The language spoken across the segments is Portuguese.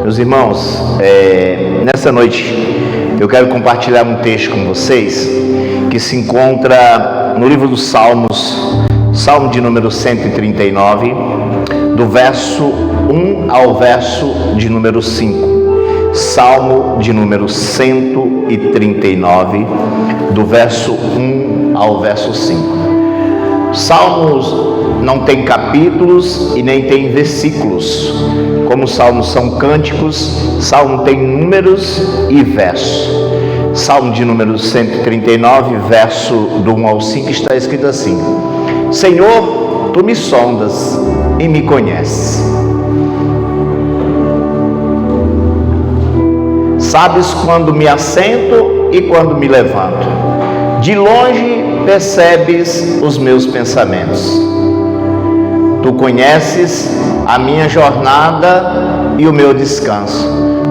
Meus irmãos, nessa noite eu quero compartilhar um texto com vocês que se encontra no livro dos Salmos, Salmo de número 139, do verso 1 ao verso de número 5. Salmo de número 139, do verso 1 ao verso 5. Salmos não tem capítulos e nem tem versículos. Como os salmos são cânticos, salmo tem números e versos. Salmo de número 139, verso do 1 ao 5, está escrito assim: Senhor, tu me sondas e me conheces. Sabes quando me assento e quando me levanto. De longe percebes os meus pensamentos. Tu conheces a minha jornada e o meu descanso.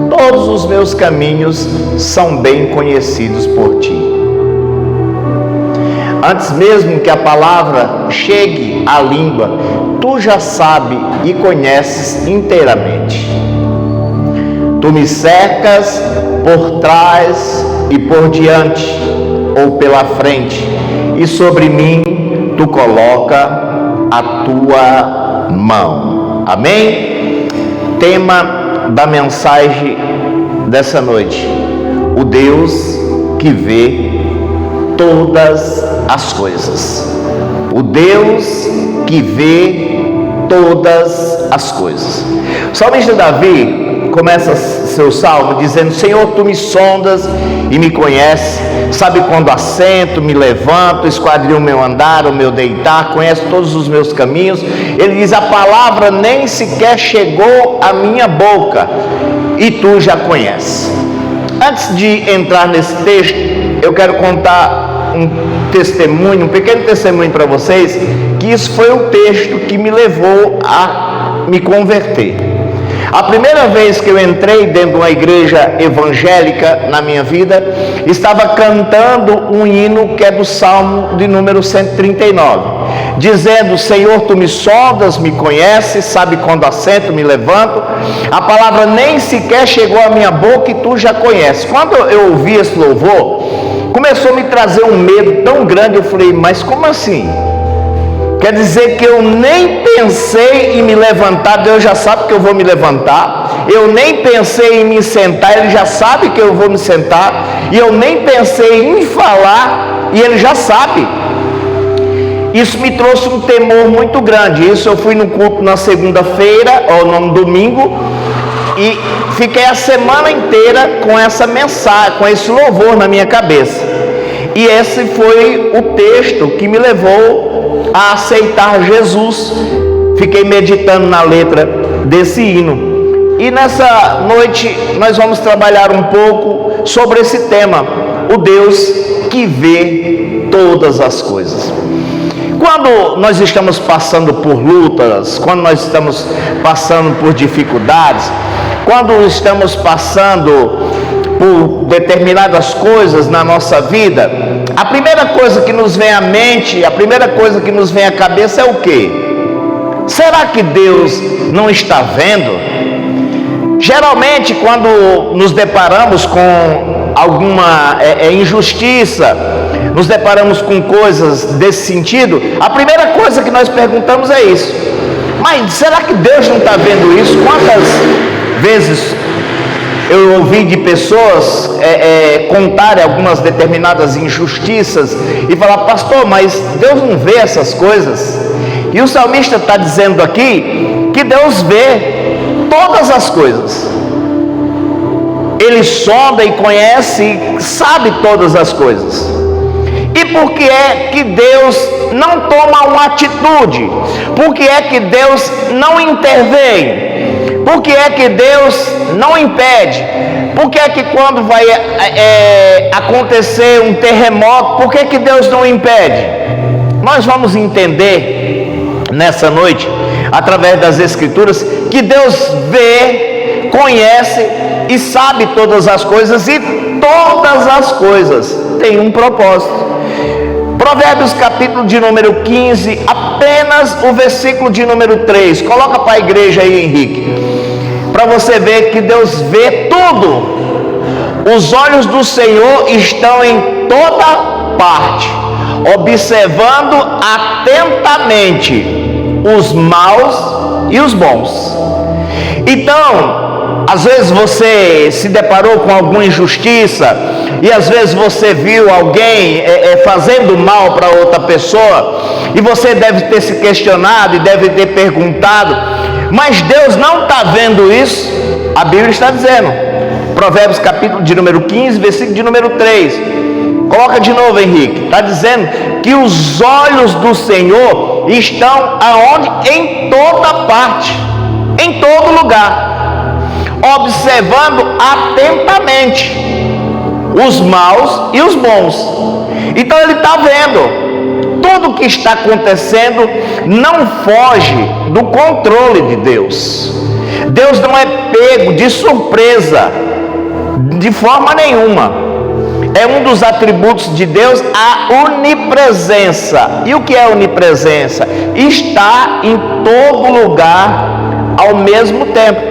Todos os meus caminhos são bem conhecidos por ti. Antes mesmo que a palavra chegue à língua, tu já sabes e conheces inteiramente. Tu me cercas por trás e por diante, ou pela frente, e sobre mim tu coloca a tua mão. Amém? Tema da mensagem dessa noite: o Deus que vê todas as coisas. O Deus que vê todas as coisas. O salmista Davi começa seu salmo dizendo: Senhor, tu me sondas e me conheces, sabe quando assento, me levanto, esquadrinho o meu andar, o meu deitar, conhece todos os meus caminhos. Ele diz: a palavra nem sequer chegou à minha boca e tu já conheces. Antes de entrar nesse texto, eu quero contar um pequeno testemunho para vocês, que isso foi o texto que me levou a me converter. A primeira vez que eu entrei dentro de uma igreja evangélica na minha vida, estava cantando um hino que é do Salmo de número 139, dizendo: Senhor, tu me sondas, me conheces, sabe quando assento, me levanto. A palavra nem sequer chegou à minha boca e tu já conheces. Quando eu ouvi esse louvor, começou a me trazer um medo tão grande. Eu falei: mas como assim? Quer dizer que eu nem pensei em me levantar, Deus já sabe que eu vou me levantar. Eu nem pensei em me sentar, Ele já sabe que eu vou me sentar. E eu nem pensei em falar, e Ele já sabe. Isso me trouxe um temor muito grande. Isso eu fui no culto na segunda-feira, ou no domingo, e fiquei a semana inteira com essa mensagem, com esse louvor na minha cabeça. E esse foi o texto que me levou a aceitar Jesus. Fiquei meditando na letra desse hino. E nessa noite nós vamos trabalhar um pouco sobre esse tema: o Deus que vê todas as coisas. Quando nós estamos passando por lutas, quando nós estamos passando por dificuldades, quando estamos passando por determinadas coisas na nossa vida, a primeira coisa que nos vem à mente, a primeira coisa que nos vem à cabeça é o quê? Será que Deus não está vendo? Geralmente, quando nos deparamos com alguma injustiça, nos deparamos com coisas desse sentido, a primeira coisa que nós perguntamos é isso: mas será que Deus não está vendo isso? Quantas vezes eu ouvi de pessoas contarem algumas determinadas injustiças e falar: pastor, mas Deus não vê essas coisas? E o salmista está dizendo aqui que Deus vê todas as coisas. Ele sonda e conhece, sabe todas as coisas. E por que é que Deus não toma uma atitude? Por que é que Deus não intervém? Por que é que Deus não impede? Por que é que quando vai acontecer um terremoto, por que é que Deus não impede? Nós vamos entender nessa noite, através das Escrituras, que Deus vê, conhece e sabe todas as coisas, e todas as coisas têm um propósito. Provérbios capítulo de número 15, apenas o versículo de número 3. Coloca para a igreja aí, Henrique. para você ver que Deus vê tudo. Os olhos do Senhor estão em toda parte, observando atentamente os maus e os bons. Então, às vezes você se deparou com alguma injustiça, e às vezes você viu alguém fazendo mal para outra pessoa, e você deve ter se questionado e deve ter perguntado: mas Deus não está vendo isso? A Bíblia está dizendo, Provérbios capítulo de número 15, versículo de número 3. Coloca de novo, Henrique. Está dizendo que os olhos do Senhor estão aonde? Em toda parte, em todo lugar, observando atentamente os maus e os bons. Então ele está vendo tudo o que está acontecendo, não foge do controle de Deus. Deus não é pego de surpresa de forma nenhuma. É um dos atributos de Deus a onipresença. E o que é onipresença? Está em todo lugar ao mesmo tempo.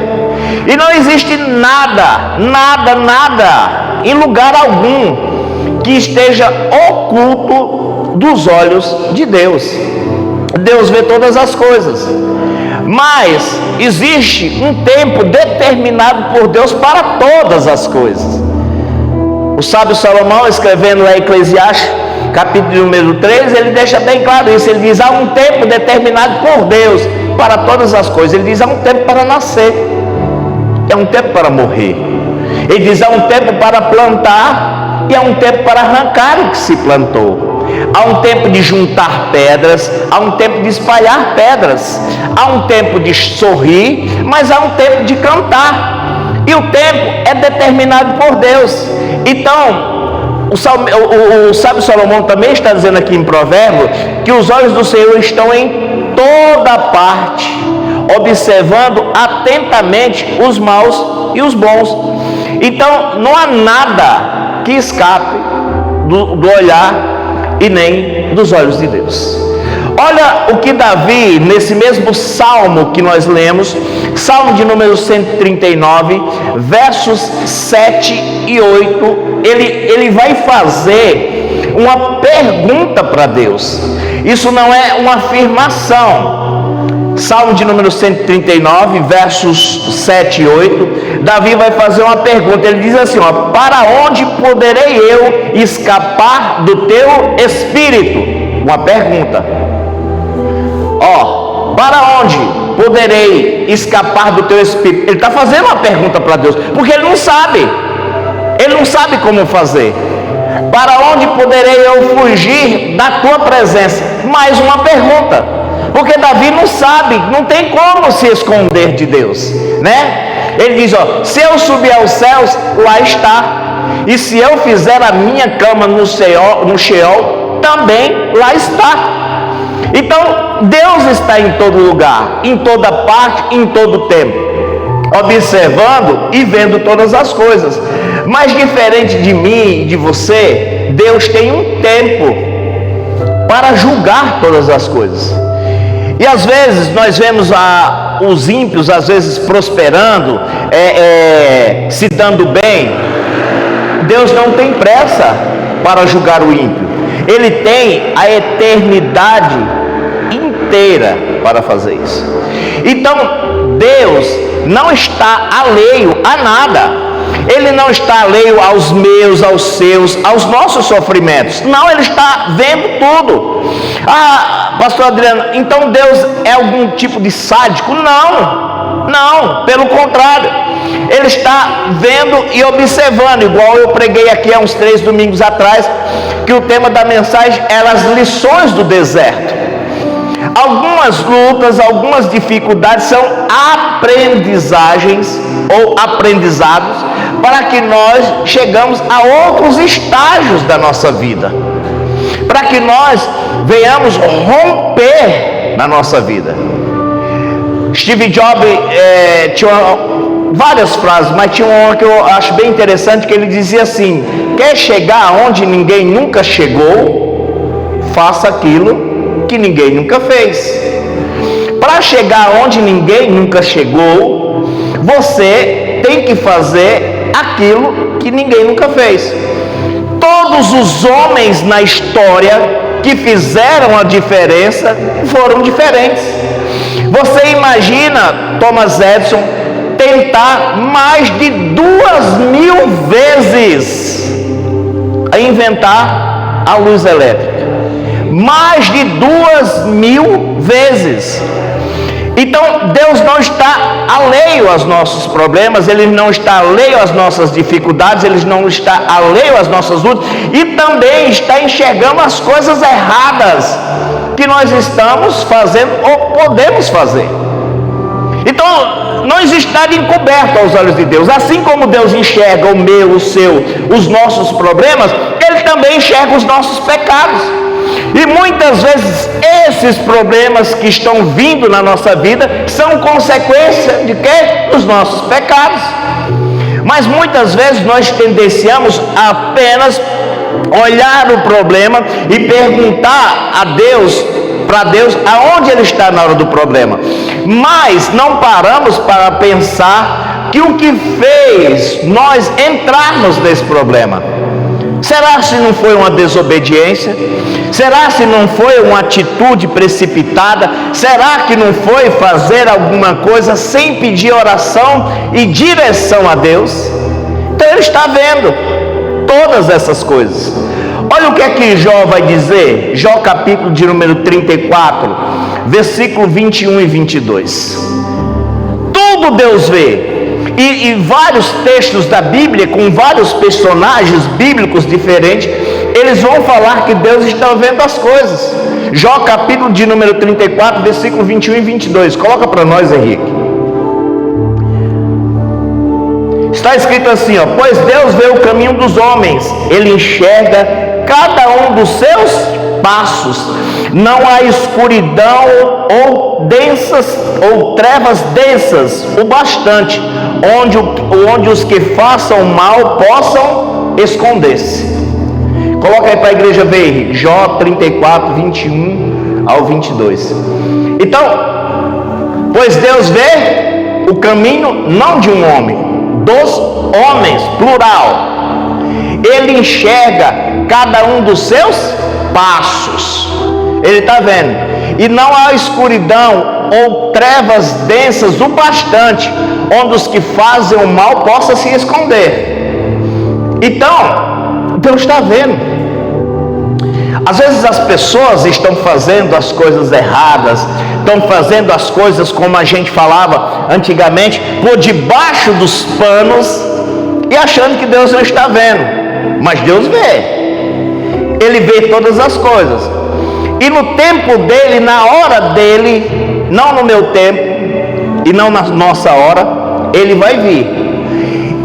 E não existe nada, em lugar algum, que esteja oculto dos olhos de Deus. Deus vê todas as coisas. Mas existe um tempo determinado por Deus para todas as coisas. O sábio Salomão, escrevendo lá em Eclesiastes, capítulo número 3, ele deixa bem claro isso. Ele diz: há um tempo determinado por Deus para todas as coisas. Ele diz: há um tempo para nascer, há um tempo para morrer. Ele diz: há um tempo para plantar e há um tempo para arrancar o que se plantou. Há um tempo de juntar pedras, há um tempo de espalhar pedras, há um tempo de sorrir, mas há um tempo de cantar. E o tempo é determinado por Deus. Então, o sábio Salomão também está dizendo aqui em Provérbios que os olhos do Senhor estão em toda parte, observando atentamente os maus e os bons. Então, não há nada que escape do olhar e nem dos olhos de Deus. Olha o que Davi, nesse mesmo salmo que nós lemos, salmo de número 139, versos 7 e 8, ele vai fazer uma pergunta para Deus. Isso não é uma afirmação. Salmo de número 139, versos 7 e 8, Davi vai fazer uma pergunta. Ele diz assim: ó, para onde poderei eu escapar do teu espírito? Uma pergunta. Ó, para onde poderei escapar do teu espírito? Ele está fazendo uma pergunta para Deus, porque ele não sabe como fazer. Para onde poderei eu fugir da tua presença? Mais uma pergunta. Porque Davi não sabe, não tem como se esconder de Deus, né? Ele diz: ó, se eu subir aos céus, lá está. E se eu fizer a minha cama no Sheol, também lá está. Então, Deus está em todo lugar, em toda parte, em todo tempo, observando e vendo todas as coisas. Mas diferente de mim e de você, Deus tem um tempo para julgar todas as coisas. E às vezes nós vemos os ímpios, às vezes prosperando, se dando bem. Deus não tem pressa para julgar o ímpio. Ele tem a eternidade inteira para fazer isso. Então, Deus não está alheio a nada. Ele não está alheio aos meus, aos seus, aos nossos sofrimentos. Não, Ele está vendo tudo. Ah, pastor Adriano, então Deus é algum tipo de sádico? Não, pelo contrário. Ele está vendo e observando, igual eu preguei aqui há uns 3 domingos atrás, que o tema da mensagem era as lições do deserto. Algumas lutas, algumas dificuldades são aprendizagens ou aprendizados para que nós chegamos a outros estágios da nossa vida, para que nós venhamos romper na nossa vida. Steve Jobs tinha várias frases, mas tinha uma que eu acho bem interessante, que ele dizia assim: quer chegar onde ninguém nunca chegou? Faça aquilo que ninguém nunca fez. Para chegar onde ninguém nunca chegou, você tem que fazer aquilo que ninguém nunca fez. Todos os homens na história que fizeram a diferença foram diferentes. Você imagina Thomas Edison tentar mais de 2.000 vezes a inventar a luz elétrica. Mais de 2.000 vezes. Então Deus não está alheio aos nossos problemas, Ele não está alheio às nossas dificuldades, Ele não está alheio às nossas lutas, e também está enxergando as coisas erradas que nós estamos fazendo ou podemos fazer. Então não existe nada encoberto aos olhos de Deus. Assim como Deus enxerga o meu, o seu, os nossos problemas, Ele também enxerga os nossos pecados. E muitas vezes esses problemas que estão vindo na nossa vida são consequência de quê? Dos nossos pecados. Mas muitas vezes nós tendenciamos a apenas olhar o problema e perguntar a Deus, para Deus, aonde Ele está na hora do problema. Mas não paramos para pensar que o que fez nós entrarmos nesse problema. Será se não foi uma desobediência? Será se não foi uma atitude precipitada? Será que não foi fazer alguma coisa sem pedir oração e direção a Deus? Então Ele está vendo todas essas coisas. Olha o que é que Jó vai dizer. Jó capítulo de número 34, versículo 21 e 22. Tudo Deus vê. E vários textos da Bíblia, com vários personagens bíblicos diferentes, eles vão falar que Deus está vendo as coisas. Jó capítulo de número 34, versículo 21 e 22. Coloca para nós, Henrique. Está escrito assim, ó: pois Deus vê o caminho dos homens, Ele enxerga cada um dos seus passos. Não há escuridão ou densas ou trevas densas o bastante, onde os que façam mal possam esconder-se. Coloca aí para a igreja ver, Henrique. Jó 34, 21 ao 22. Então, pois Deus vê o caminho não de um homem, dos homens, plural. Ele enxerga cada um dos seus passos. Ele está vendo. E não há escuridão ou trevas densas o bastante, onde os que fazem o mal possam se esconder. Então, Deus está vendo. Às vezes as pessoas estão fazendo as coisas erradas, estão fazendo as coisas como a gente falava antigamente, por debaixo dos panos, e achando que Deus não está vendo. Mas Deus vê. Ele vê todas as coisas. E no tempo dele, na hora dele, não no meu tempo e não na nossa hora, ele vai vir.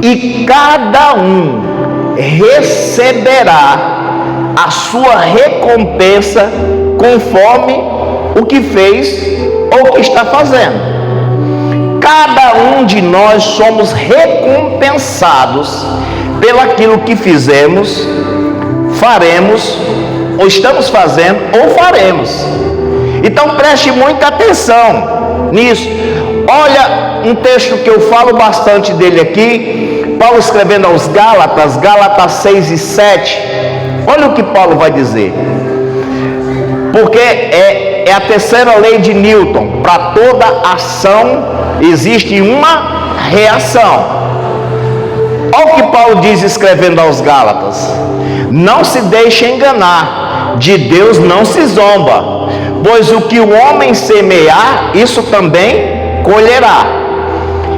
E cada um receberá a sua recompensa conforme o que fez ou o que está fazendo. Cada um de nós somos recompensados pelaquilo que fizemos, faremos, ou estamos fazendo, ou faremos. Então preste muita atenção nisso. Olha um texto que eu falo bastante dele aqui, Paulo escrevendo aos Gálatas, Gálatas 6 e 7. Olha o que Paulo vai dizer. Porque é a terceira lei de Newton. Para toda ação existe uma reação. Olha o que Paulo diz escrevendo aos Gálatas: não se deixe enganar, de Deus não se zomba, pois o que o homem semear, isso também colherá.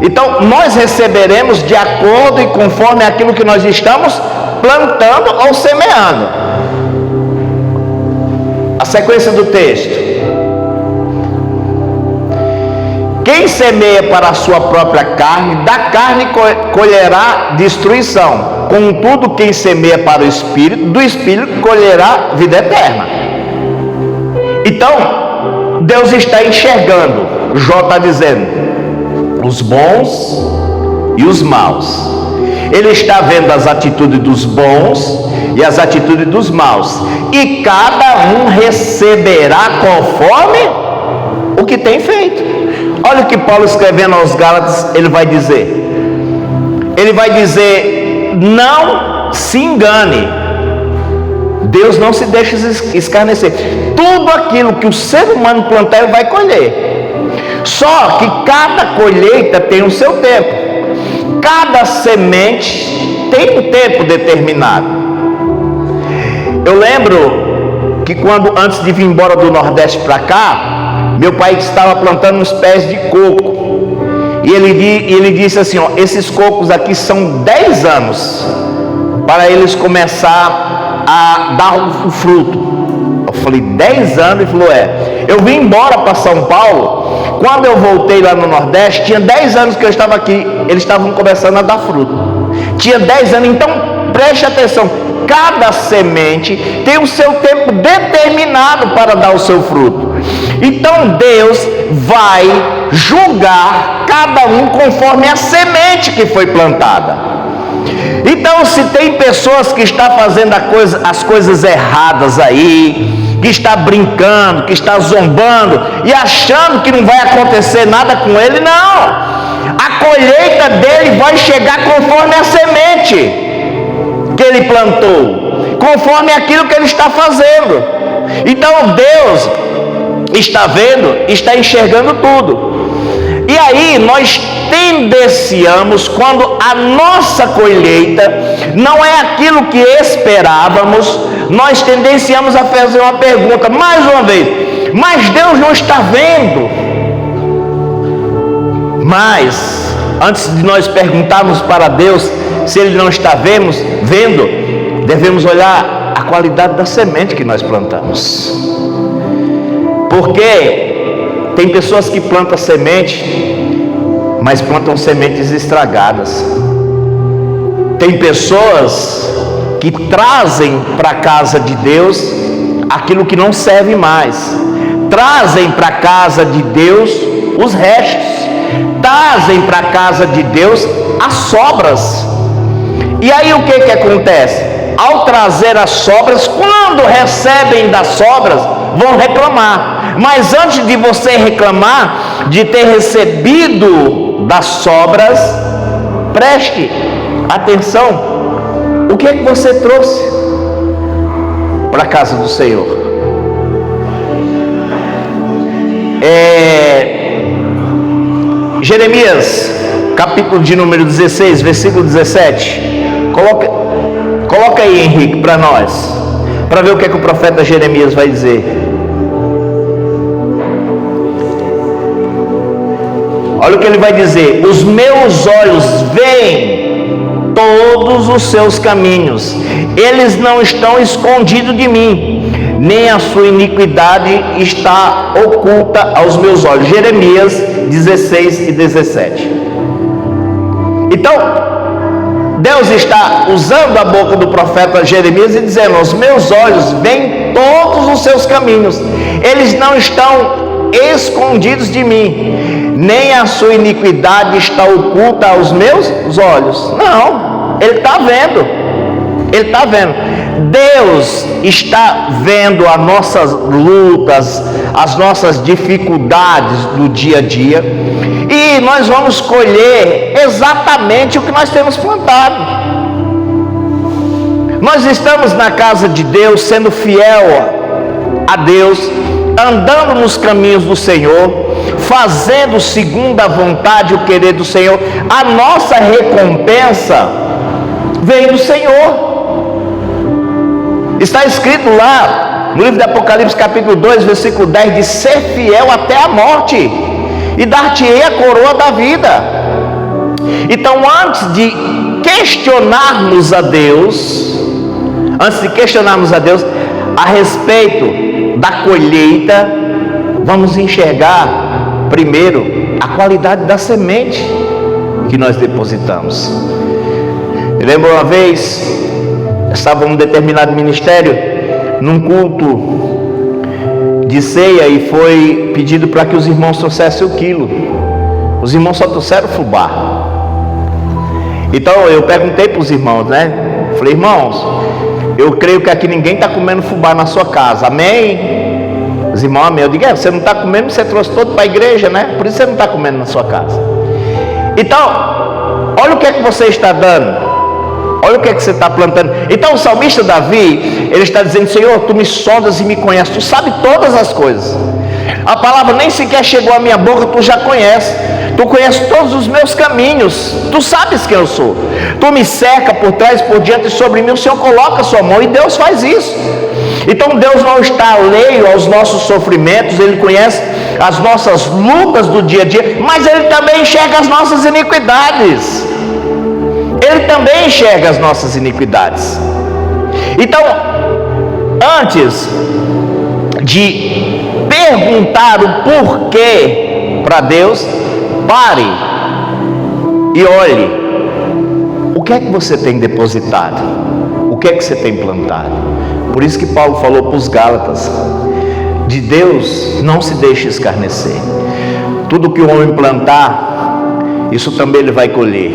Então nós receberemos de acordo e conforme aquilo que nós estamos plantando ou semeando. A sequência do texto: quem semeia para a sua própria carne, da carne colherá destruição. Contudo, quem semeia para o Espírito, do Espírito colherá vida eterna. Então, Deus está enxergando. Jó está dizendo os bons e os maus. Ele está vendo as atitudes dos bons e as atitudes dos maus. E cada um receberá conforme o que tem feito. Olha o que Paulo, escrevendo aos Gálatas, ele vai dizer. Ele vai dizer: não se engane, Deus não se deixa escarnecer. Tudo aquilo que o ser humano plantar, ele vai colher. Só que cada colheita tem o seu tempo. Cada semente tem um tempo determinado. Eu lembro que antes de vir embora do Nordeste para cá, meu pai estava plantando uns pés de coco. E ele disse assim: ó, esses cocos aqui são 10 anos para eles começar a dar o fruto. Eu falei: 10 anos? Ele falou: eu vim embora para São Paulo. Quando eu voltei lá no Nordeste, tinha 10 anos que eu estava aqui. Eles estavam começando a dar fruto. Tinha 10 anos. Então preste atenção, cada semente tem o seu tempo determinado para dar o seu fruto. Então Deus vai julgar cada um conforme a semente que foi plantada. Então, se tem pessoas que estão fazendo as coisas erradas aí, que está brincando, que está zombando e achando que não vai acontecer nada com ele, não. A colheita dele vai chegar conforme a semente que ele plantou, conforme aquilo que ele está fazendo. Então Deus está vendo, está enxergando tudo. E aí nós tendenciamos, quando a nossa colheita não é aquilo que esperávamos, nós tendenciamos a fazer uma pergunta, mais uma vez: mas Deus não está vendo? Mas antes de nós perguntarmos para Deus se Ele não está vendo, devemos olhar a qualidade da semente que nós plantamos. Porque tem pessoas que plantam semente, mas plantam sementes estragadas. Tem pessoas que trazem para a casa de Deus aquilo que não serve mais. Trazem para a casa de Deus os restos. Trazem para a casa de Deus as sobras. E aí o que acontece? Ao trazer as sobras, quando recebem das sobras, vão reclamar. Mas antes de você reclamar de ter recebido das sobras, preste atenção. O que é que você trouxe para a casa do Senhor? Jeremias, capítulo de número 16, versículo 17. Coloca aí, Henrique, para nós, para ver o que é que o profeta Jeremias vai dizer. Olha o que ele vai dizer: os meus olhos veem todos os seus caminhos, eles não estão escondidos de mim, nem a sua iniquidade está oculta aos meus olhos. Jeremias 16 e 17. Então Deus está usando a boca do profeta Jeremias e dizendo: os meus olhos veem todos os seus caminhos, eles não estão escondidos de mim, nem a sua iniquidade está oculta aos meus olhos. Não, Ele está vendo. Ele está vendo. Deus está vendo as nossas lutas, as nossas dificuldades do dia a dia, e nós vamos colher exatamente o que nós temos plantado. Nós estamos na casa de Deus, sendo fiel a Deus, andando nos caminhos do Senhor, fazendo segundo a vontade e o querer do Senhor. A nossa recompensa vem do Senhor. Está escrito lá no livro de Apocalipse capítulo 2, versículo 10, de ser fiel até a morte, e dar-te-ei a coroa da vida. Então, antes de questionarmos a Deus a respeito da colheita, vamos enxergar primeiro a qualidade da semente que nós depositamos. Eu lembro uma vez, estava em um determinado ministério, num culto de ceia, e foi pedido para que os irmãos trouxessem o quilo. Os irmãos só trouxeram fubá. Então eu perguntei para os irmãos, falei: irmãos, eu creio que aqui ninguém está comendo fubá na sua casa, amém? Os irmãos, amém. Eu digo, você não está comendo, você trouxe todo para a igreja, né? Por isso você não está comendo na sua casa. Então, olha o que é que você está dando. Olha o que é que você está plantando. Então o salmista Davi, ele está dizendo: Senhor, tu me sondas e me conheces, tu sabe todas as coisas. A palavra nem sequer chegou à minha boca, tu já conheces. Tu conheces todos os meus caminhos, tu sabes quem eu sou. Tu me cerca por trás, por diante e sobre mim o Senhor coloca a sua mão, e Deus faz isso. Então Deus não está alheio aos nossos sofrimentos, Ele conhece as nossas lutas do dia a dia, mas Ele também enxerga as nossas iniquidades. Ele também enxerga as nossas iniquidades. Então, antes de perguntar o porquê para Deus, pare e olhe. O que é que você tem depositado? O que é que você tem plantado? Por isso que Paulo falou para os Gálatas: de Deus não se deixe escarnecer. Tudo que o homem plantar, isso também ele vai colher.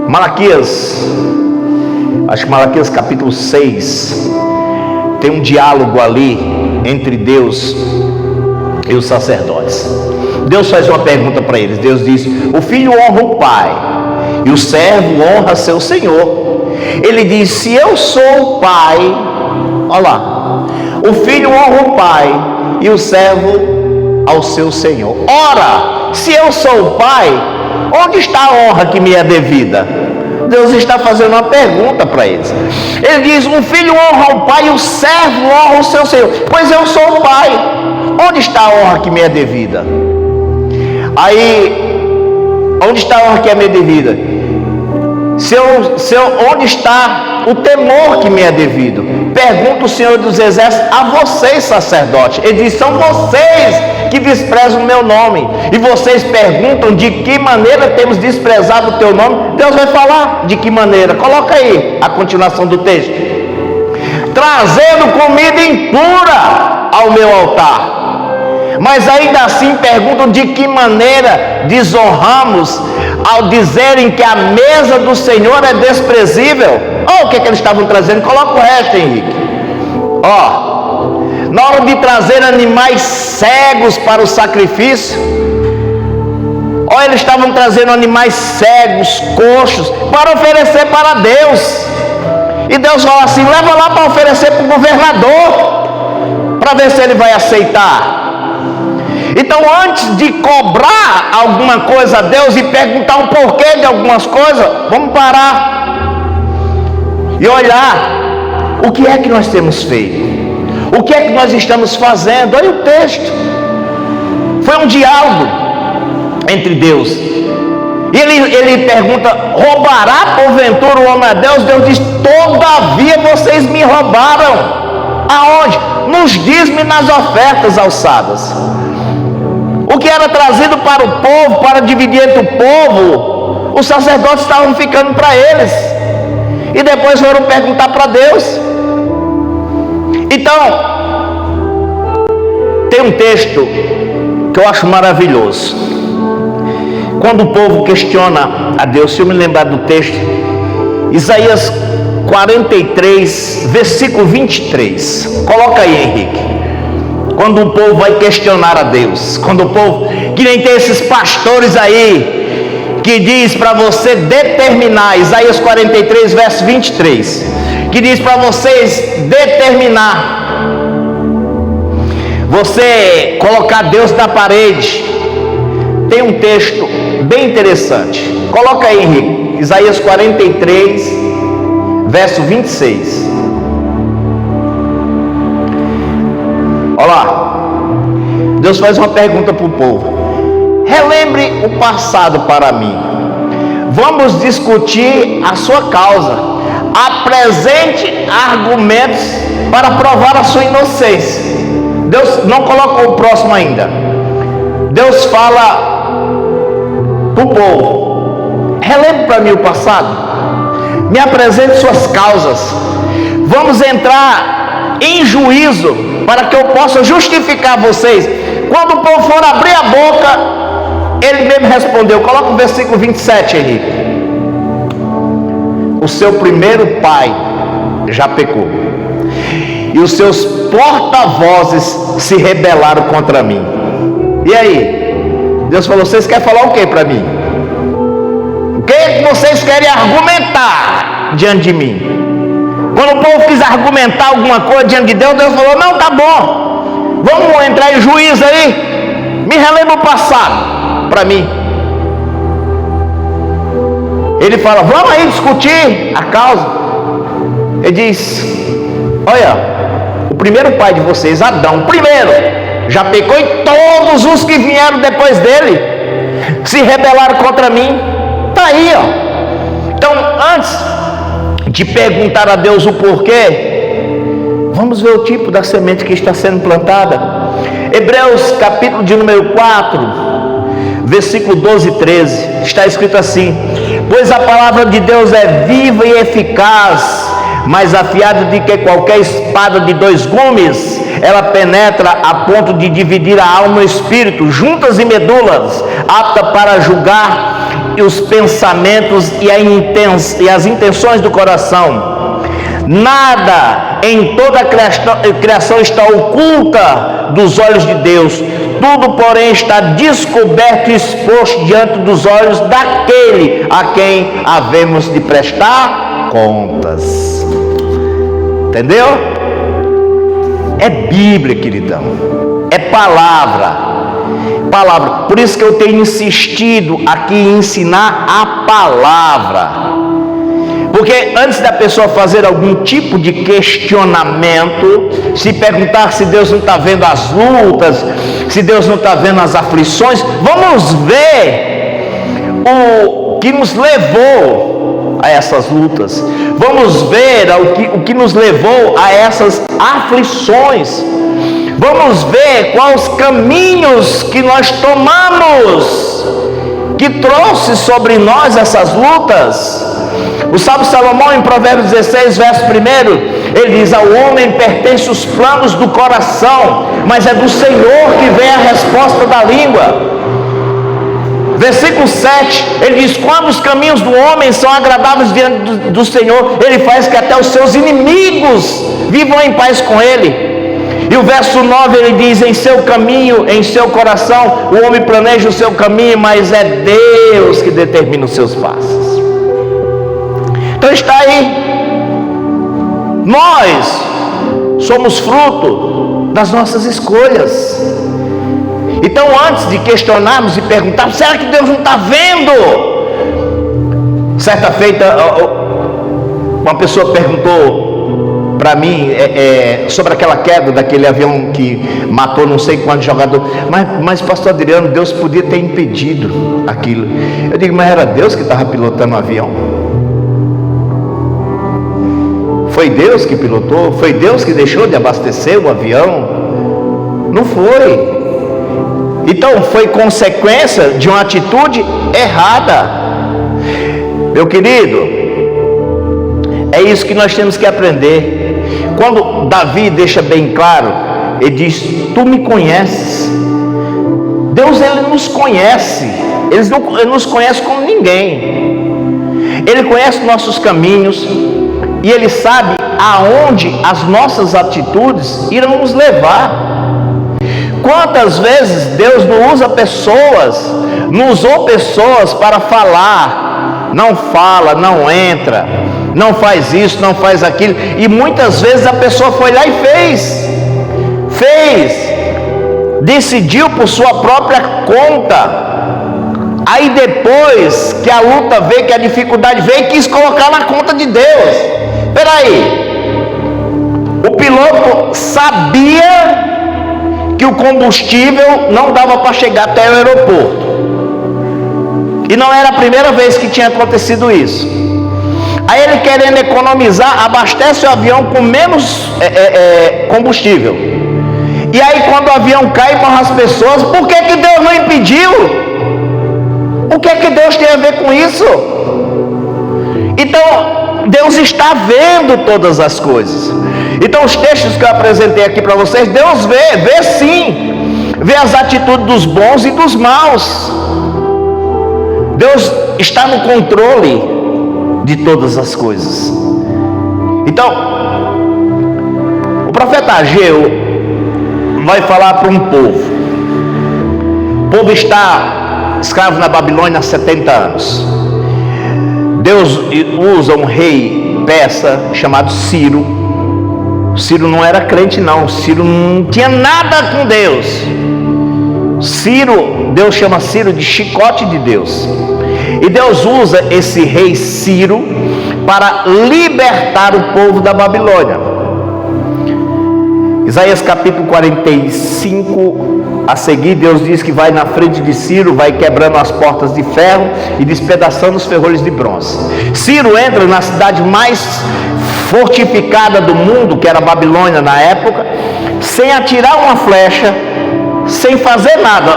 Malaquias, acho que Malaquias capítulo 6, tem um diálogo ali entre Deus e os sacerdotes. Deus faz uma pergunta para eles. Deus diz: o filho honra o pai e o servo honra seu senhor. Ele diz: se eu sou o pai, olha lá, o filho honra o pai e o servo ao seu senhor. Ora, se eu sou o pai, onde está a honra que me é devida? Deus está fazendo uma pergunta para eles. Ele diz: um filho honra o pai e o servo honra o seu senhor. Pois eu sou o pai, onde está a honra que me é devida? Aí, onde está a honra que é me devida? Onde está o temor que me é devido? Pergunta o Senhor dos Exércitos a vocês, sacerdotes. Ele diz: são vocês que desprezam o meu nome, e vocês perguntam de que maneira temos desprezado o teu nome. Deus vai falar de que maneira. Coloca aí a continuação do texto: trazendo comida impura ao meu altar. Mas ainda assim perguntam de que maneira desonramos ao dizerem que a mesa do Senhor é desprezível. O que eles estavam trazendo? Coloca o resto, Henrique. Na hora de trazer animais cegos para o sacrifício, eles estavam trazendo animais cegos, coxos, para oferecer para Deus. E Deus fala assim: leva lá para oferecer para o governador, para ver se ele vai aceitar. Então, antes de cobrar alguma coisa a Deus e perguntar o porquê de algumas coisas, vamos parar e olhar o que é que nós temos feito, o que é que nós estamos fazendo. Olha o texto. Foi um diálogo entre Deus e ele pergunta: roubará porventura o homem a Deus? Deus diz: todavia vocês me roubaram. Aonde? Nos dízimos e nas ofertas alçadas. O que era trazido para o povo, para dividir entre o povo, os sacerdotes estavam ficando para eles, e depois foram perguntar para Deus. Então, tem um texto que eu acho maravilhoso. Quando o povo questiona a Deus, se eu me lembrar do texto, Isaías 43, versículo 23. Coloca aí, Henrique. Quando o povo vai questionar a Deus, quando o povo, que nem tem esses pastores aí, que diz para você determinar, Isaías 43, verso 23, que diz para vocês determinar, você colocar Deus na parede. Tem um texto bem interessante. Coloca aí, Henrique, Isaías 43, verso 26. Olha lá, Deus faz uma pergunta para o povo: relembre o passado para mim, vamos discutir a sua causa, apresente argumentos para provar a sua inocência. Deus não colocou o próximo ainda. Deus fala para o povo: relembre para mim o passado, me apresente suas causas, vamos entrar em juízo para que eu possa justificar vocês. Quando o povo for abrir a boca, ele mesmo respondeu. Coloca o versículo 27, Henrique. O seu primeiro pai já pecou, e os seus porta-vozes se rebelaram contra mim. E aí? Deus falou: vocês querem falar o que para mim? O que vocês querem argumentar diante de mim? Quando o povo quis argumentar alguma coisa diante de Deus, Deus falou: não, tá bom, vamos entrar em juízo aí, me relembra o passado para mim. Ele fala: vamos aí discutir a causa. Ele diz: olha, o primeiro pai de vocês, Adão, primeiro, já pecou, e todos os que vieram depois dele se rebelaram contra mim. Está aí, ó. Então, antes de perguntar a Deus o porquê, vamos ver o tipo da semente que está sendo plantada. Hebreus capítulo de número 4, versículo 12 e 13, está escrito assim: pois a palavra de Deus é viva e eficaz, mais afiada do que qualquer espada de 2 gumes. Ela penetra a ponto de dividir a alma e o espírito, juntas e medulas, apta para julgar os pensamentos e as intenções do coração. Nada em toda a criação está oculta dos olhos de Deus. Tudo, porém, está descoberto e exposto diante dos olhos daquele a quem havemos de prestar contas. Entendeu? É Bíblia, queridão. É palavra. Por isso que eu tenho insistido aqui em ensinar a palavra. Porque antes da pessoa fazer algum tipo de questionamento, se perguntar se Deus não está vendo as lutas, se Deus não está vendo as aflições, vamos ver o que nos levou a essas lutas. Vamos ver o que nos levou a essas aflições. Vamos ver quais os caminhos que nós tomamos, que trouxe sobre nós essas lutas. O sábio Salomão, em Provérbios 16, verso 1, ele diz: ao homem pertence os planos do coração, mas é do Senhor que vem a resposta da língua. Versículo 7, ele diz: quando os caminhos do homem são agradáveis diante do Senhor, ele faz que até os seus inimigos vivam em paz com ele. E o verso 9 ele diz: em seu caminho, em seu coração, o homem planeja o seu caminho, mas é Deus que determina os seus passos. Então está aí. Nós somos fruto das nossas escolhas. Então, antes de questionarmos e perguntarmos: será que Deus não está vendo? Certa feita, uma pessoa perguntou para mim sobre aquela queda daquele avião que matou não sei quantos jogadores. Mas pastor Adriano, Deus podia ter impedido aquilo. Eu digo: mas era Deus que estava pilotando o avião? Foi Deus que pilotou? Foi Deus que deixou de abastecer o avião? Não foi. Então foi consequência de uma atitude errada. Meu querido, é isso que nós temos que aprender. Quando Davi deixa bem claro, ele diz: tu me conheces. Deus, ele nos conhece. Ele nos conhece como ninguém. Ele conhece nossos caminhos e ele sabe aonde as nossas atitudes irão nos levar. Quantas vezes Deus não usou pessoas para falar: não fala, não entra, não faz isso, não faz aquilo. E muitas vezes a pessoa foi lá e fez, decidiu por sua própria conta. Aí depois que a luta veio, que a dificuldade veio, quis colocar na conta de Deus. Espera aí, o piloto sabia que o combustível não dava para chegar até o aeroporto, e não era a primeira vez que tinha acontecido isso. Aí ele, querendo economizar, abastece o avião com menos combustível, e aí quando o avião cai e morre as pessoas, por que Deus não impediu? O que Deus tem a ver com isso? Então Deus está vendo todas as coisas. Então os textos que eu apresentei aqui para vocês, Deus vê sim, vê as atitudes dos bons e dos maus. Deus está no controle de todas as coisas. Então, o profeta Ageu, vai falar para um povo. O povo está escravo na Babilônia há 70 anos. Deus usa um rei persa chamado Ciro. Ciro não era crente não, Ciro não tinha nada com Deus. Ciro, Deus chama Ciro de chicote de Deus. E Deus usa esse rei Ciro para libertar o povo da Babilônia. Isaías capítulo 45, a seguir, Deus diz que vai na frente de Ciro, vai quebrando as portas de ferro e despedaçando os ferrolhos de bronze. Ciro entra na cidade mais fortificada do mundo, que era a Babilônia na época, sem atirar uma flecha, sem fazer nada.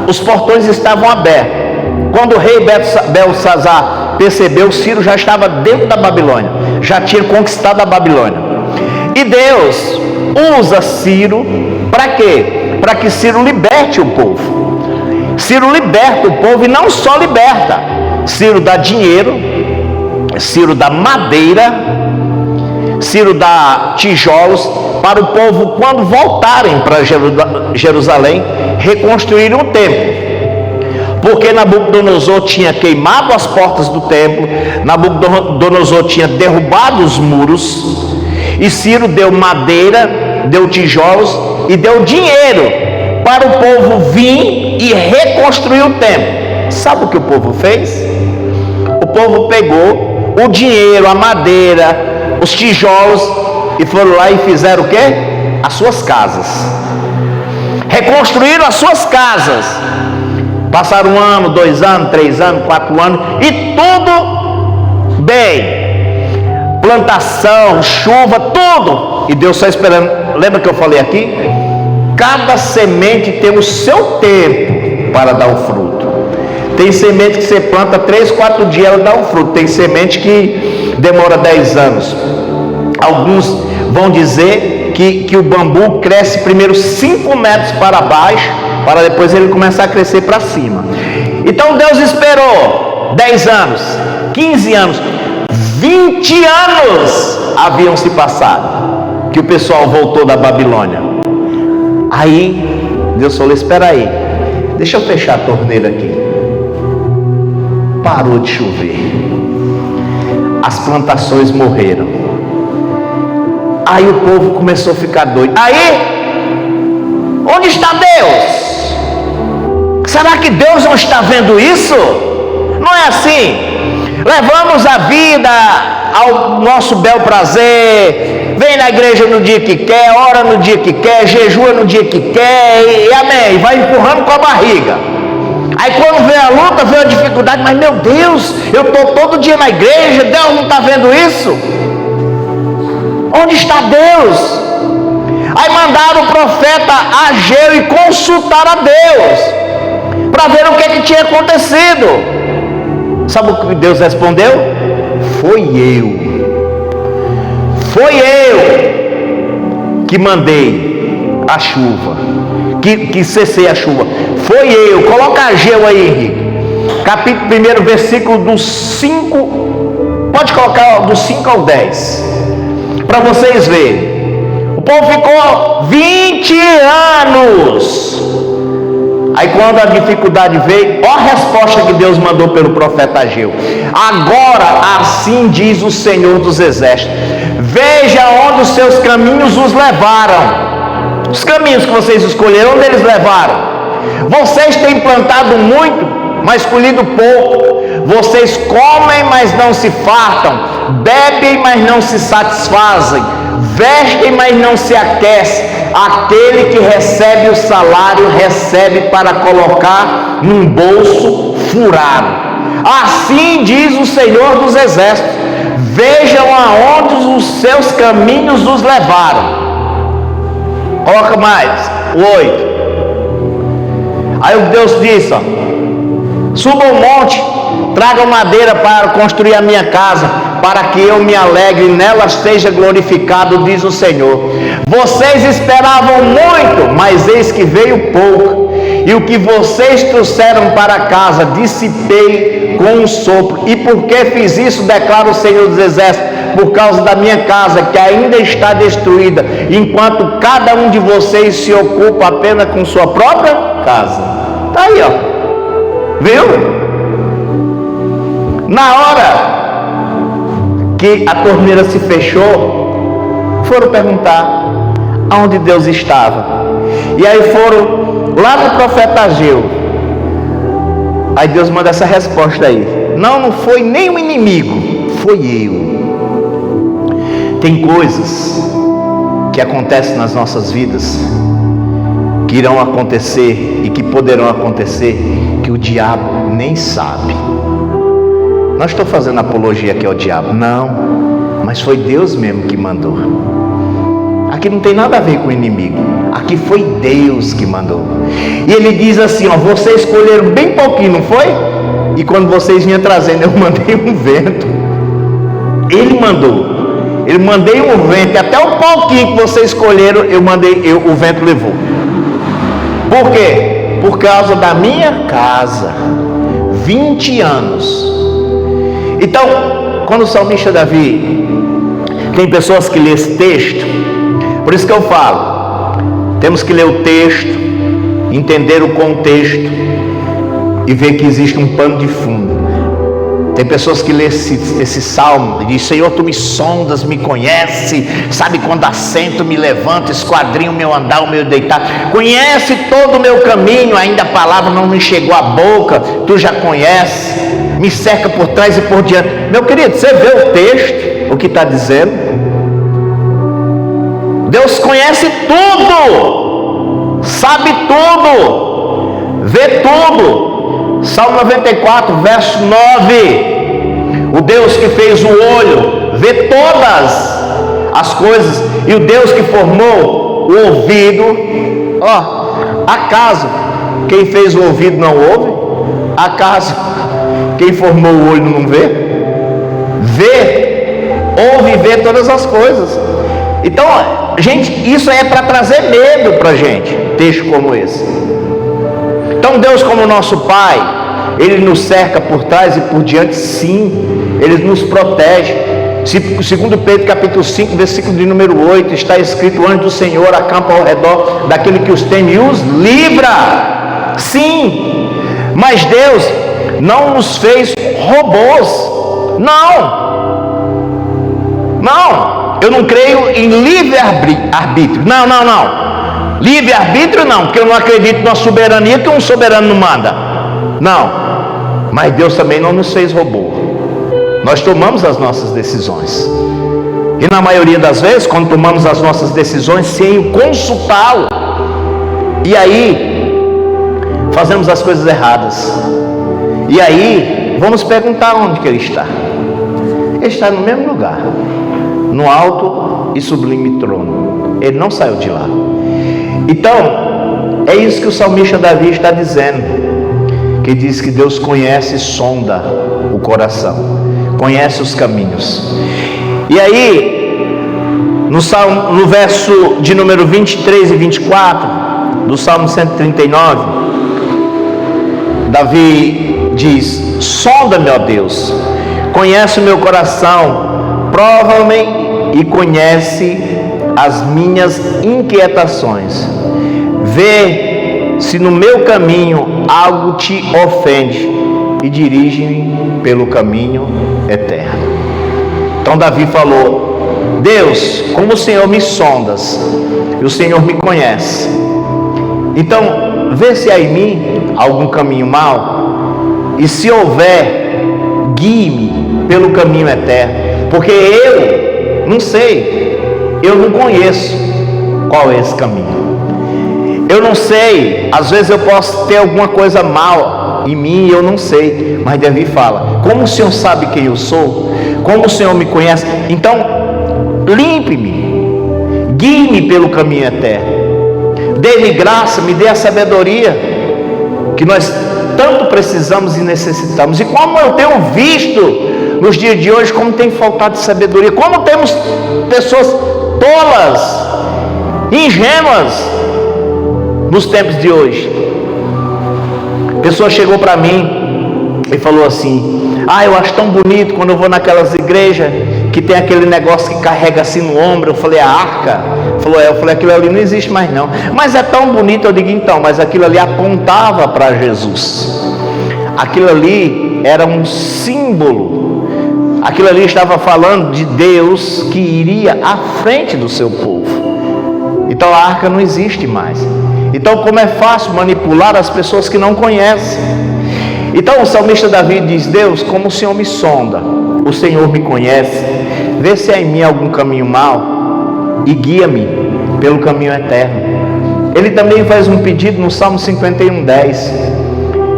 Os portões estavam abertos. Quando o rei Belsazar percebeu, Ciro já estava dentro da Babilônia, já tinha conquistado a Babilônia. E Deus usa Ciro para quê? Para que Ciro liberte o povo. Ciro liberta o povo, e não só liberta, Ciro dá dinheiro, Ciro dá madeira, Ciro dá tijolos para o povo, quando voltarem para Jerusalém, reconstruir o templo. Porque Nabucodonosor tinha queimado as portas do templo, Nabucodonosor tinha derrubado os muros, e Ciro deu madeira, deu tijolos e deu dinheiro para o povo vir e reconstruir o templo. Sabe o que o povo fez? O povo pegou o dinheiro, a madeira, os tijolos e foram lá e fizeram o quê? As suas casas. Reconstruíram as suas casas. Passaram 1 ano, 2 anos, 3 anos, 4 anos e tudo bem. Plantação, chuva, tudo. E Deus só esperando. Lembra que eu falei aqui? Cada semente tem o seu tempo para dar o fruto. Tem semente que você planta 3, 4 dias, ela dá o fruto. Tem semente que demora 10 anos. Alguns vão dizer que o bambu cresce primeiro 5 metros para baixo, para depois ele começar a crescer para cima. Então Deus esperou 10 anos, 15 anos, 20 anos haviam se passado, que o pessoal voltou da Babilônia. Aí Deus falou: espera aí, deixa eu fechar a torneira aqui. Parou de chover, as plantações morreram. Aí o povo começou a ficar doido. Aí, onde está Deus? Será que Deus não está vendo isso? Não é assim. Levamos a vida ao nosso bel prazer, vem na igreja no dia que quer, ora no dia que quer, jejua no dia que quer, e amém, vai empurrando com a barriga. Aí quando vem a luta, vem a dificuldade, mas meu Deus, eu estou todo dia na igreja, Deus não está vendo isso? Onde está Deus? Aí mandaram o profeta Ageu e consultar a Deus, para ver o que tinha acontecido. Sabe o que Deus respondeu? Foi eu que mandei a chuva, que cessei a chuva. Foi eu. Coloca Ageu aí, Henrique. Capítulo 1, versículo do 5. Pode colocar do 5 ao 10, para vocês verem. O povo ficou 20 anos. Aí quando a dificuldade veio, ó a resposta que Deus mandou pelo profeta Ageu. Agora assim diz o Senhor dos Exércitos: veja onde os seus caminhos os levaram. Os caminhos que vocês escolheram, onde eles levaram? Vocês têm plantado muito, mas colhido pouco. Vocês comem, mas não se fartam. Bebem, mas não se satisfazem. Vestem, mas não se aquecem. Aquele que recebe o salário, recebe para colocar num bolso furado. Assim diz o Senhor dos Exércitos: vejam aonde os seus caminhos os levaram. Coloca mais, o 8. Aí Deus disse: ó, suba o monte, traga madeira para construir a minha casa, para que eu me alegre e nela seja glorificado, diz o Senhor. Vocês esperavam muito, mas eis que veio pouco, e o que vocês trouxeram para casa dissipei com um sopro. E por que fiz isso, declara o Senhor dos Exércitos? por causa da minha casa, que ainda está destruída, enquanto cada um de vocês se ocupa apenas com sua própria casa. Está aí, ó. Viu? Na hora que a torneira se fechou, foram perguntar aonde Deus estava. E aí foram lá no profeta Ageu. Aí Deus manda essa resposta aí: não foi nem o inimigo, foi eu. Tem coisas que acontecem nas nossas vidas, que irão acontecer e que poderão acontecer, que o diabo nem sabe. Não estou fazendo apologia aqui ao diabo, não, mas foi Deus mesmo que mandou. Aqui não tem nada a ver com o inimigo, aqui foi Deus que mandou. E ele diz assim, ó: vocês escolheram bem pouquinho, não foi? E quando vocês vinham trazendo, eu mandei um vento. Ele mandou, eu mandei um vento, até o pouquinho que vocês escolheram, o vento levou. Por quê? Por causa da minha casa. 20 anos. Então, quando o salmista Davi, tem pessoas que lêem esse texto, por isso que eu falo, temos que ler o texto, entender o contexto e ver que existe um pano de fundo. Tem pessoas que lêem esse salmo e dizem: Senhor, tu me sondas, me conhece, sabe quando assento, me levanto, esquadrinho o meu andar, o meu deitar, conhece todo o meu caminho, ainda a palavra não me chegou à boca, tu já conhece, me cerca por trás e por diante. Meu querido, você vê o texto, o que está dizendo? Deus conhece tudo, sabe tudo, vê tudo. Salmo 94, verso 9: o Deus que fez o olho vê todas as coisas, e o Deus que formou o ouvido, acaso quem fez o ouvido não ouve? Acaso quem formou o olho não vê? Vê, ouve e vê todas as coisas. Então, gente, isso é para trazer medo para a gente, texto como esse. Então Deus, como nosso Pai, Ele nos cerca por trás e por diante, sim, Ele nos protege. Segundo Pedro capítulo 5, versículo de número 8, está escrito: o anjo do Senhor acampa ao redor daquele que os teme e os livra. Sim, mas Deus não nos fez robôs. Não, eu não creio em livre-arbítrio. Não. Livre-arbítrio não, porque eu não acredito na soberania que um soberano não manda. Não, mas Deus também não nos fez robô. Nós tomamos as nossas decisões. E na maioria das vezes, quando tomamos as nossas decisões sem consultá-lo, e aí fazemos as coisas erradas. E aí vamos perguntar onde que Ele está. Ele está no mesmo lugar, no alto e sublime trono. Ele não saiu de lá. Então, é isso que o salmista Davi está dizendo, que diz que Deus conhece e sonda o coração, conhece os caminhos. E aí, no verso de número 23 e 24 do Salmo 139, Davi diz: sonda-me, ó Deus, conhece o meu coração, prova-me e conhece as minhas inquietações, vê se no meu caminho algo te ofende e dirige-me pelo caminho eterno. Então Davi falou: Deus, como o Senhor me sondas e o Senhor me conhece, então vê se há em mim algum caminho mau, e se houver, guie-me pelo caminho eterno, porque eu não sei, eu não conheço qual é esse caminho. Eu não sei, às vezes eu posso ter alguma coisa mal em mim e eu não sei. Mas Davi fala: como o Senhor sabe quem eu sou, como o Senhor me conhece, então limpe-me, guie-me pelo caminho eterno, dê-me graça, me dê a sabedoria que nós tanto precisamos e necessitamos. E como eu tenho visto nos dias de hoje, como tem faltado sabedoria, como temos pessoas tolas, ingênuas nos tempos de hoje. A pessoa chegou para mim e falou assim: eu acho tão bonito quando eu vou naquelas igrejas que tem aquele negócio que carrega assim no ombro. Eu falei, a arca? Eu falei, aquilo ali não existe mais não. Mas é tão bonito. Eu digo, então, mas aquilo ali apontava para Jesus. Aquilo ali era um símbolo. Aquilo ali estava falando de Deus que iria à frente do seu povo. Então a arca não existe mais. Então, como é fácil manipular as pessoas que não conhecem. Então o salmista Davi diz, Deus, como o Senhor me sonda, o Senhor me conhece, vê se há em mim algum caminho mau e guia-me pelo caminho eterno. Ele também faz um pedido no Salmo 51:10.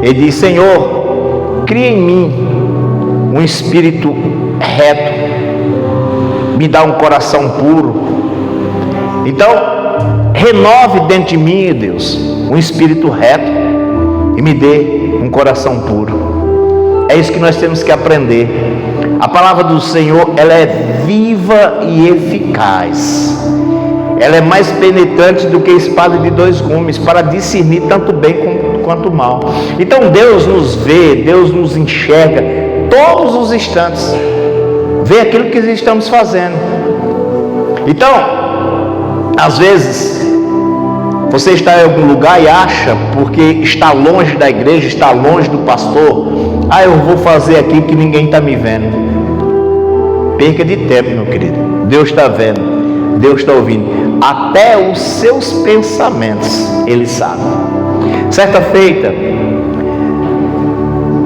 Ele diz, Senhor, cria em mim um espírito reto, me dá um coração puro. Então, renove dentro de mim, Deus, um espírito reto e me dê um coração puro. É isso que nós temos que aprender. A palavra do Senhor, ela é viva e eficaz. Ela é mais penetrante do que espada de dois gumes, para discernir tanto bem quanto mal. Então Deus nos vê, Deus nos enxerga todos os instantes, vê aquilo que estamos fazendo. Então, às vezes você está em algum lugar e acha, porque está longe da igreja, está longe do pastor, eu vou fazer aqui que ninguém está me vendo. Perca de tempo, meu querido. Deus está vendo, Deus está ouvindo. Até os seus pensamentos Ele sabe. Certa feita,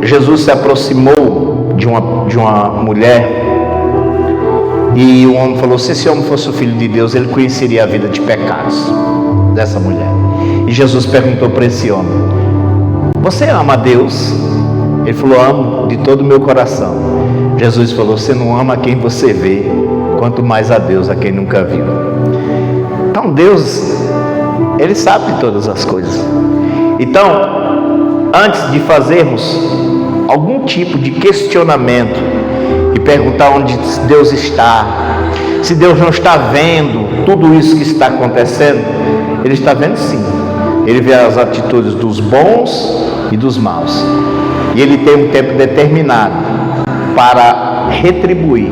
Jesus se aproximou de uma mulher, e o homem falou, se esse homem fosse o Filho de Deus, ele conheceria a vida de pecados dessa mulher. E Jesus perguntou para esse homem, você ama a Deus? Ele falou, amo de todo o meu coração. Jesus falou, você não ama a quem você vê, quanto mais a Deus, a quem nunca viu. Então Deus, Ele sabe de todas as coisas. Então, antes de fazermos algum tipo de questionamento e perguntar onde Deus está, se Deus não está vendo tudo isso que está acontecendo, Ele está vendo sim. Ele vê as atitudes dos bons e dos maus. E Ele tem um tempo determinado para retribuir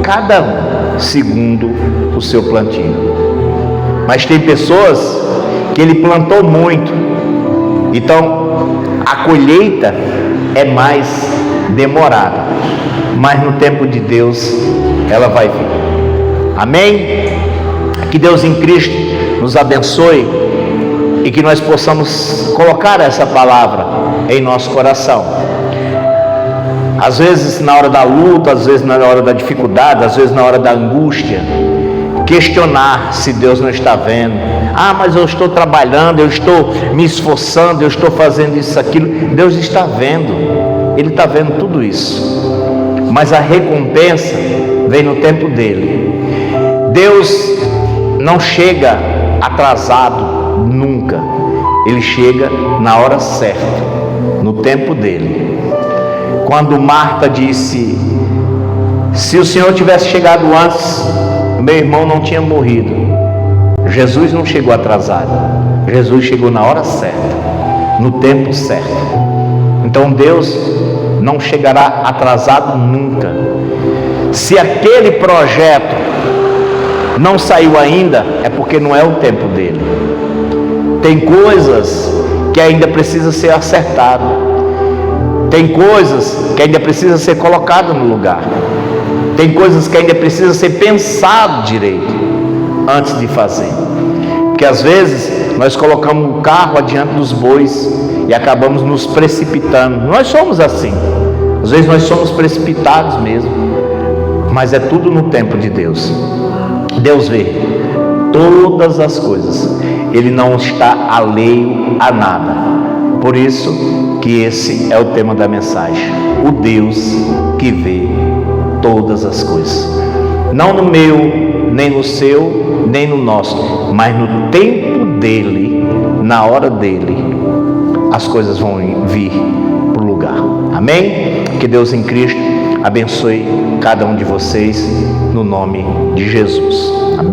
cada um segundo o seu plantio. Mas tem pessoas que Ele plantou muito, então a colheita é mais demorada, mas no tempo de Deus ela vai vir. Amém? Que Deus em Cristo nos abençoe e que nós possamos colocar essa palavra em nosso coração. Às vezes na hora da luta, às vezes na hora da dificuldade, às vezes na hora da angústia, questionar se Deus não está vendo. Mas eu estou trabalhando, eu estou me esforçando, eu estou fazendo isso, aquilo. Deus está vendo, Ele está vendo tudo isso, mas a recompensa vem no tempo dele. Deus não chega atrasado nunca, Ele chega na hora certa, no tempo dele. Quando Marta disse, se o Senhor tivesse chegado antes, meu irmão não tinha morrido. Jesus não chegou atrasado, Jesus chegou na hora certa, no tempo certo. Então Deus não chegará atrasado nunca. Se aquele projeto não saiu ainda, é porque não é o tempo dele. Tem coisas que ainda precisa ser acertado, tem coisas que ainda precisa ser colocado no lugar, tem coisas que ainda precisa ser pensado direito antes de fazer. Porque às vezes nós colocamos o carro adiante dos bois e acabamos nos precipitando. Nós somos assim, às vezes nós somos precipitados mesmo, mas é tudo no tempo de Deus. Deus vê todas as coisas, Ele não está alheio a nada. Por isso que esse é o tema da mensagem, o Deus que vê todas as coisas, não no meu, nem no seu, nem no nosso, mas no tempo dele, na hora dele, as coisas vão vir para o lugar. Amém? Que Deus em Cristo abençoe cada um de vocês, no nome de Jesus. Amém.